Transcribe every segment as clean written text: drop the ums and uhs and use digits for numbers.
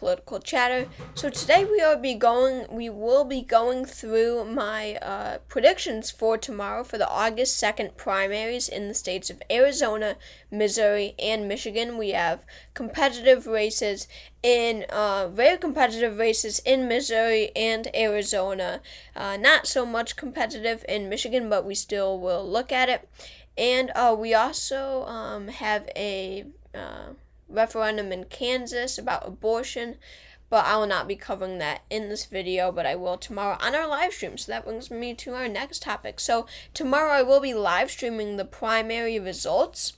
political chatter. So today we will be going through my predictions for tomorrow for the August 2nd primaries in the states of Arizona, Missouri, and Michigan. We have competitive races in very competitive races in Missouri and Arizona. Not so much competitive in Michigan, but we still will look at it. And we also have a referendum in Kansas about abortion, but I will not be covering that in this video, but I will tomorrow on our live stream. So that brings me to our next topic. So tomorrow I will be live streaming the primary results,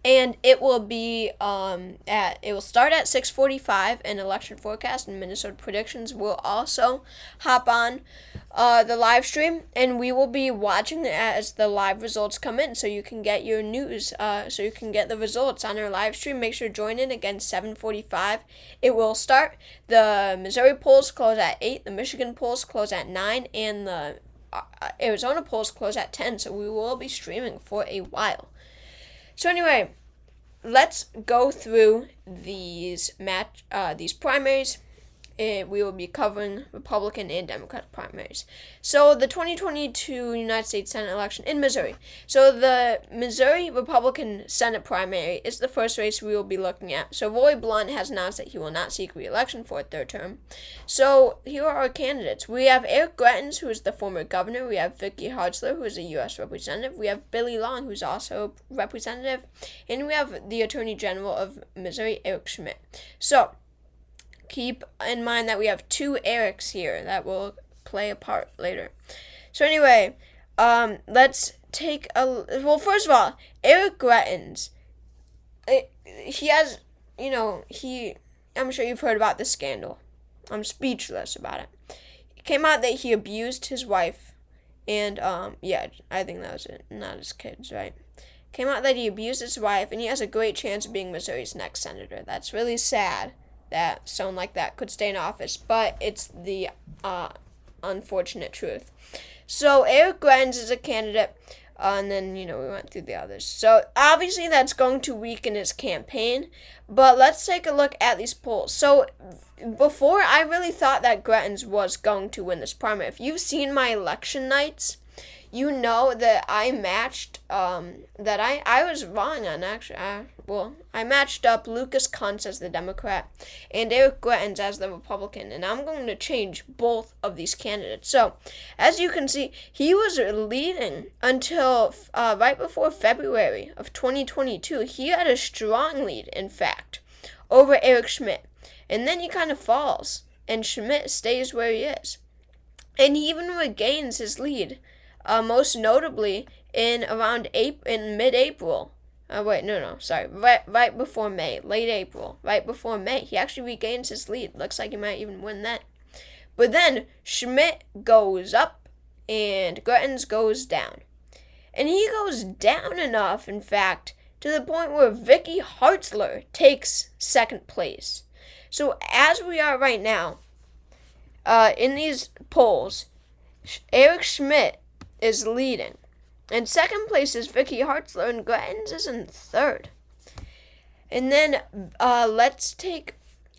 and it will be it will start at 6:45, and election forecast and Minnesota predictions will also hop on the live stream, and we will be watching it as the live results come in, so you can get your news, so you can get the results on our live stream. Make sure to join in again 7:45. It will start. The Missouri polls close at 8, the Michigan polls close at 9, and the Arizona polls close at 10. So we will be streaming for a while. So anyway, let's go through these primaries. We will be covering Republican and Democratic primaries. So the 2022 United States Senate election in Missouri. So the Missouri Republican Senate primary is the first race we will be looking at. So Roy Blunt has announced that he will not seek re-election for a third term. So here are our candidates. We have Eric Greitens, who is the former governor. We have Vicky Hartzler, who is a U.S. representative. We have Billy Long, who is also a representative. And we have the Attorney General of Missouri, Eric Schmitt. So keep in mind that we have two Erics here that will play a part later. So anyway, let's take well, first of all, Eric Greitens, he has, I'm sure you've heard about this scandal. I'm speechless about it. It came out that he abused his wife, and, I think that was it, not his kids, right? Came out that he abused his wife, and he has a great chance of being Missouri's next senator. That's really sad that someone like that could stay in office, but it's the unfortunate truth. So Eric Greitens is a candidate, and then, we went through the others. So obviously that's going to weaken his campaign, but let's take a look at these polls. So before, I really thought that Greitens was going to win this primary. If you've seen my election nights, you know that I matched, that I was wrong on, actually. I matched up Lucas Kuntz as the Democrat and Eric Greitens as the Republican, and I'm going to change both of these candidates. So, as you can see, he was leading until right before February of 2022. He had a strong lead, in fact, over Eric Schmitt, and then he kind of falls, and Schmitt stays where he is. And he even regains his lead, most notably in mid-April. Right before May, late April, right before May. He actually regains his lead. Looks like he might even win that. But then Schmitt goes up and Greitens goes down. And he goes down enough, in fact, to the point where Vicky Hartzler takes second place. So as we are right now, in these polls, Eric Schmitt is leading. In second place is Vicky Hartzler, and Greitens is in third. And then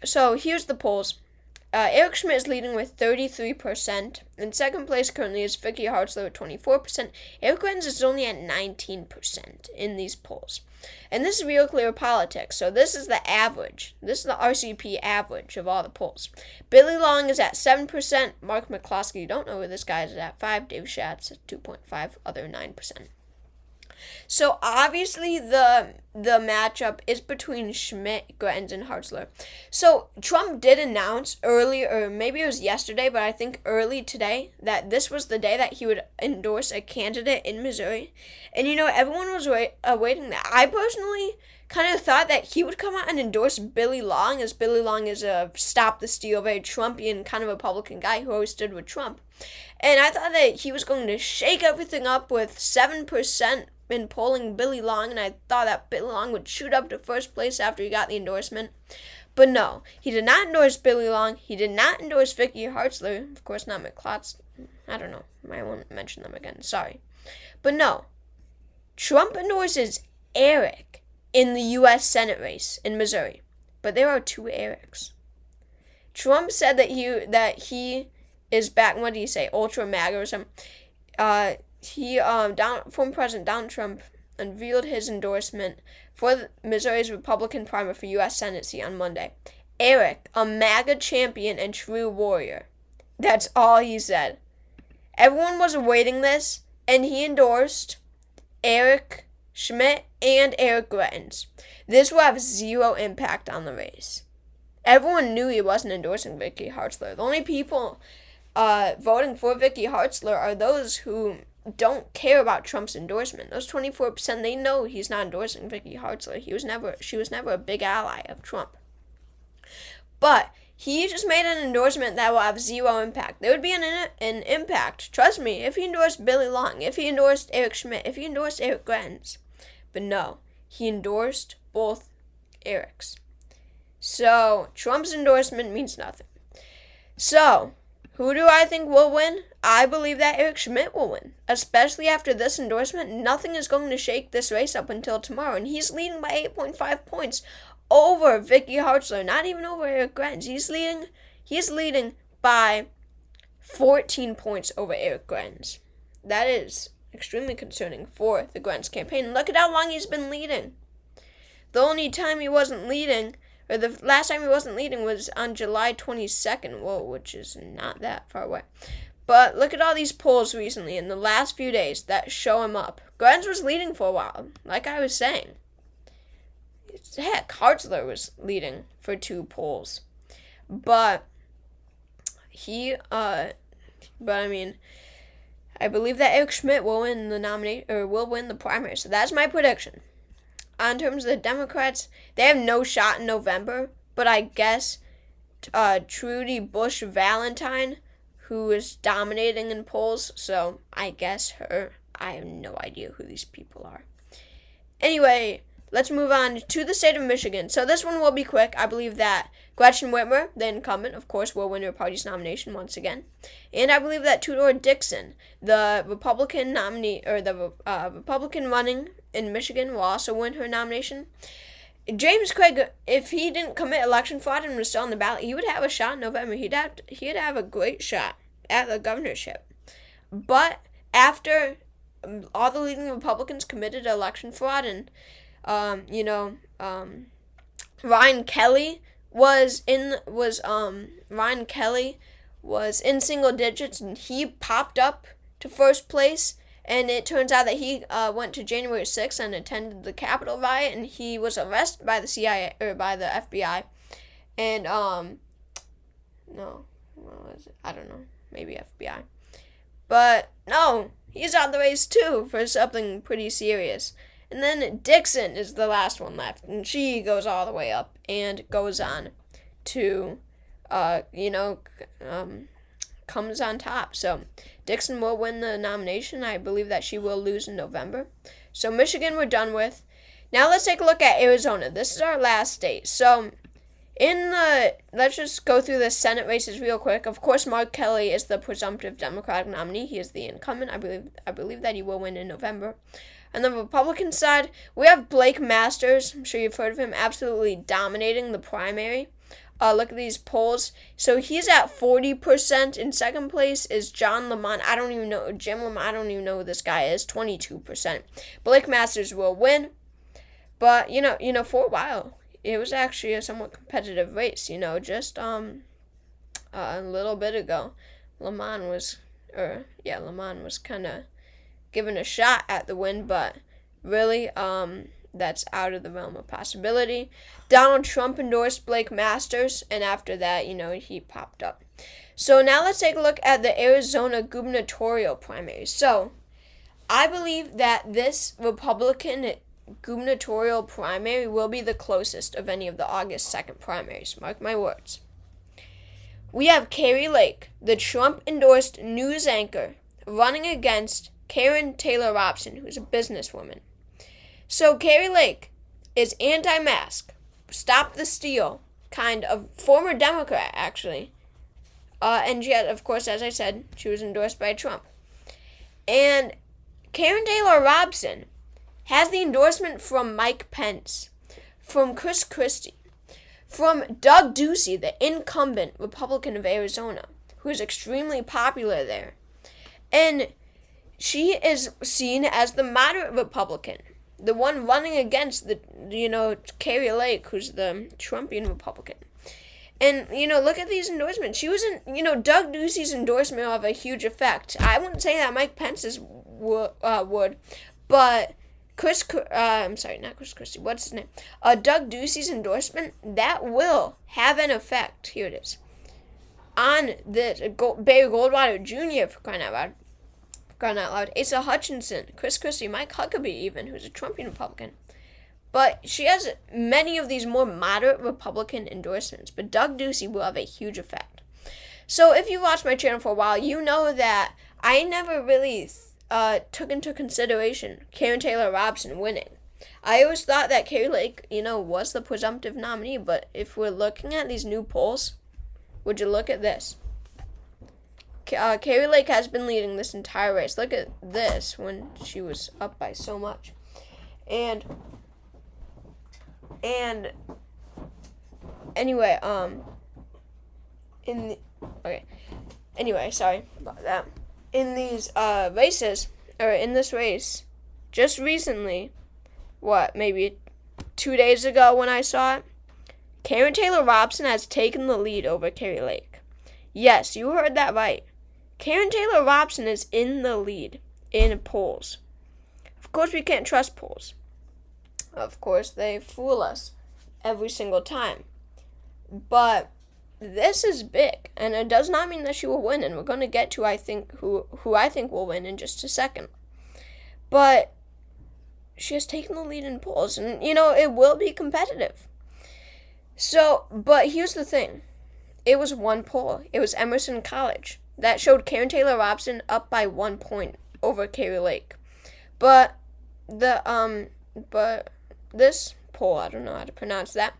so here's the polls. Eric Schmitt is leading with 33%. In second place currently is Vicky Hartzler with 24%. Eric Greitens is only at 19% in these polls. And this is Real Clear Politics. So this is the average. This is the RCP average of all the polls. Billy Long is at 7%. Mark McCloskey, you don't know who this guy is, at 5%. Dave Schatz at 2.5%. Other 9%. So obviously the matchup is between Schmitt, Greitens, and Hartzler. So Trump did announce early, or maybe it was yesterday, but I think early today, that this was the day that he would endorse a candidate in Missouri. And everyone was awaiting that. I personally kind of thought that he would come out and endorse Billy Long, as Billy Long is a stop the steal, very Trumpian kind of Republican guy who always stood with Trump. And I thought that he was going to shake everything up with 7% in polling Billy Long, and I thought that Billy Long would shoot up to first place after he got the endorsement. But no, he did not endorse Billy Long. He did not endorse Vicky Hartzler. Of course, not McCloskey. I don't know. I won't mention them again. Sorry. But no, Trump endorses Eric in the U.S. Senate race in Missouri. But there are two Erics. Trump said that he is back. What did he say? Ultra MAGA or something. Former President Donald Trump unveiled his endorsement for Missouri's Republican primary for U.S. Senate seat on Monday. Eric, a MAGA champion and true warrior. That's all he said. Everyone was awaiting this, and he endorsed Eric Schmidt and Eric Greitens. This will have zero impact on the race. Everyone knew he wasn't endorsing Vicky Hartzler. The only people voting for Vicky Hartzler are those who don't care about Trump's endorsement. Those 24%, they know he's not endorsing Vicky Hartzler. She was never a big ally of Trump. But he just made an endorsement that will have zero impact. There would be an impact, trust me, if he endorsed Billy Long, if he endorsed Eric Schmidt, if he endorsed Eric Greitens. But no, he endorsed both Erics. So, Trump's endorsement means nothing. So, who do I think will win? I believe that Eric Schmidt will win. Especially after this endorsement, nothing is going to shake this race up until tomorrow. And he's leading by 8.5 points over Vicky Hartzler, not even over Eric Greitens. He's leading by 14 points over Eric Greitens. That is extremely concerning for the Greitens campaign. Look at how long he's been leading. The only time he wasn't leading, or the last time he wasn't leading, was on July 22nd, which is not that far away. But look at all these polls recently in the last few days that show him up. Greitens was leading for a while, like I was saying. Heck, Hartzler was leading for 2 polls. But I believe that Eric Schmidt will win will win the primary. So that's my prediction. In terms of the Democrats, they have no shot in November, but I guess Trudy Bush Valentine, who is dominating in polls, so I guess her. I have no idea who these people are. Anyway, let's move on to the state of Michigan. So this one will be quick. I believe that Gretchen Whitmer, the incumbent, of course, will win her party's nomination once again. And I believe that Tudor Dixon, the Republican nominee, or the Republican running in Michigan, will also win her nomination. James Craig, if he didn't commit election fraud and was still on the ballot, he would have a shot in November. He'd have a great shot at the governorship. But after all the leading Republicans committed election fraud and Ryan Kelly was in single digits, and he popped up to first place, and it turns out that he went to January 6th and attended the Capitol riot, and he was arrested by the CIA or by the FBI, and I don't know, maybe FBI, but no, he's out of the race too for something pretty serious. And then Dixon is the last one left, and she goes all the way up and goes on to, comes on top. So Dixon will win the nomination. I believe that she will lose in November. So Michigan we're done with. Now let's take a look at Arizona. This is our last state. So let's just go through the Senate races real quick. Of course, Mark Kelly is the presumptive Democratic nominee. He is the incumbent. I believe that he will win in November. On the Republican side, we have Blake Masters. I'm sure you've heard of him, absolutely dominating the primary. Look at these polls. So he's at 40%. In second place is John Lamont. Jim Lamont, I don't even know who this guy is, 22%. Blake Masters will win. But, for a while, it was actually a somewhat competitive race, just a little bit ago. Lamont was kind of given a shot at the win, but really, that's out of the realm of possibility. Donald Trump endorsed Blake Masters, and after that, he popped up. So now let's take a look at the Arizona gubernatorial primaries. So I believe that this Republican gubernatorial primary will be the closest of any of the August 2nd primaries. Mark my words. We have Kari Lake, the Trump-endorsed news anchor, running against Karen Taylor Robson, who's a businesswoman. So Kari Lake is anti-mask, stop the steal, kind of former Democrat, actually. And yet, of course, as I said, she was endorsed by Trump. And Karen Taylor Robson has the endorsement from Mike Pence, from Chris Christie, from Doug Ducey, the incumbent Republican of Arizona, who is extremely popular there. And she is seen as the moderate Republican, the one running against Kari Lake, who's the Trumpian Republican. And, look at these endorsements. She wasn't, Doug Ducey's endorsement will have a huge effect. I wouldn't say that Mike Pence's would, but not Chris Christie, what's his name? Doug Ducey's endorsement, that will have an effect. Here it is. On this, Barry Goldwater Jr., for crying out loud, Asa Hutchinson, Chris Christie, Mike Huckabee even, who's a Trumpian Republican. But she has many of these more moderate Republican endorsements. But Doug Ducey will have a huge effect. So if you've watched my channel for a while, you know that I never really took into consideration Karen Taylor Robson winning. I always thought that Kari Lake, was the presumptive nominee. But if we're looking at these new polls, would you look at this? Kari Lake has been leading this entire race. Look at this when she was up by so much. And anyway, sorry about that. In these races, or in this race, just recently, maybe 2 days ago when I saw it, Karen Taylor Robson has taken the lead over Kari Lake. Yes, you heard that right. Karen Taylor Robson is in the lead in polls. Of course, we can't trust polls. Of course, they fool us every single time. But this is big, and it does not mean that she will win, and we're going to get to, I think, who I think will win in just a second. But she has taken the lead in polls, and, it will be competitive. So, but here's the thing. It was one poll. It was Emerson College that showed Karen Taylor Robson up by 1 point over Kari Lake. But this poll, I don't know how to pronounce that,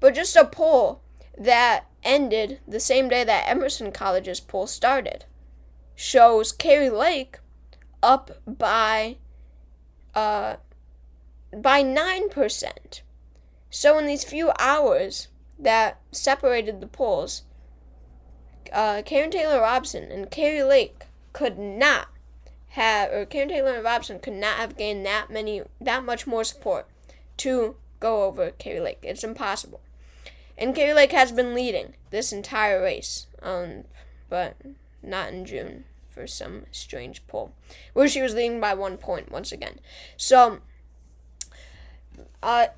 but just a poll that ended the same day that Emerson College's poll started, shows Kari Lake up by 9%. So in these few hours that separated the polls, Karen Taylor Robson and Kari Lake Karen Taylor Robson could not have gained that much more support to go over Kari Lake. It's impossible. And Kari Lake has been leading this entire race, but not in June for some strange poll, where she was leading by 1 point once again. So, I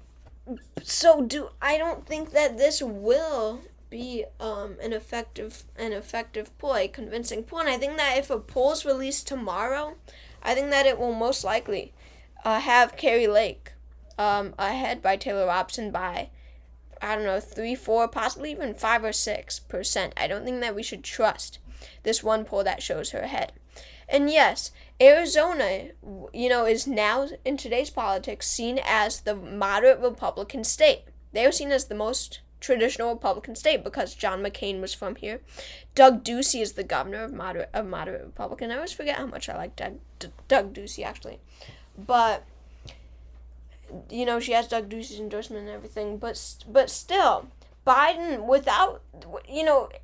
don't think that this will be an effective poll, a convincing poll. And I think that if a poll is released tomorrow, I think that it will most likely have Kari Lake ahead by Taylor Robson by, 3, 4, possibly even 5 or 6%. I don't think that we should trust this one poll that shows her ahead. And yes, Arizona, is now in today's politics seen as the moderate Republican state. They are seen as the most traditional Republican state because John McCain was from here. Doug Ducey is the governor of moderate Republican. I always forget how much I like Doug Ducey, actually. But she has Doug Ducey's endorsement and everything, but still, Biden, without,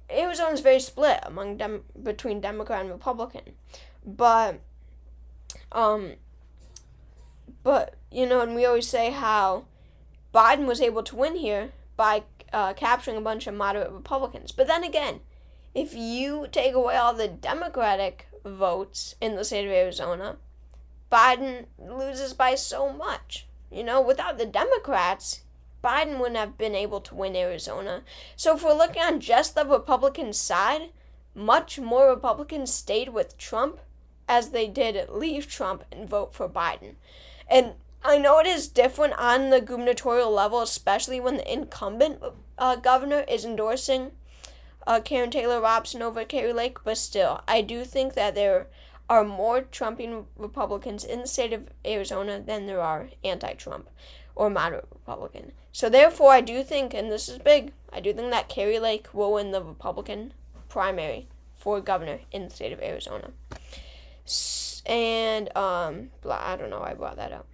Arizona's very split between Democrat and Republican, but and we always say how Biden was able to win here by capturing a bunch of moderate Republicans, but then again, if you take away all the Democratic votes in the state of Arizona, Biden loses by so much. Without the Democrats, Biden wouldn't have been able to win Arizona. So if we're looking on just the Republican side, much more Republicans stayed with Trump as they did leave Trump and vote for Biden. And I know it is different on the gubernatorial level, especially when the incumbent governor is endorsing Karen Taylor Robson over Kari Lake, but still, I do think that there are more Trumpian Republicans in the state of Arizona than there are anti-Trump or moderate Republican. So therefore, I do think, and this is big, I do think that Kari Lake will win the Republican primary for governor in the state of Arizona. And, I don't know why I brought that up.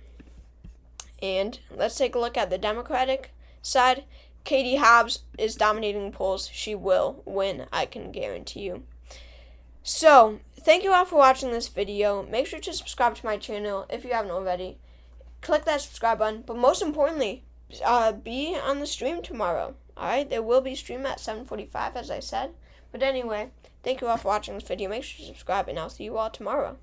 And let's take a look at the Democratic side. Katie Hobbs is dominating the polls, she will win, I can guarantee you. So, thank you all for watching this video. Make sure to subscribe to my channel if you haven't already. Click that subscribe button, but most importantly, be on the stream tomorrow. Alright, there will be a stream at 7:45, as I said. But anyway, thank you all for watching this video. Make sure to subscribe, and I'll see you all tomorrow.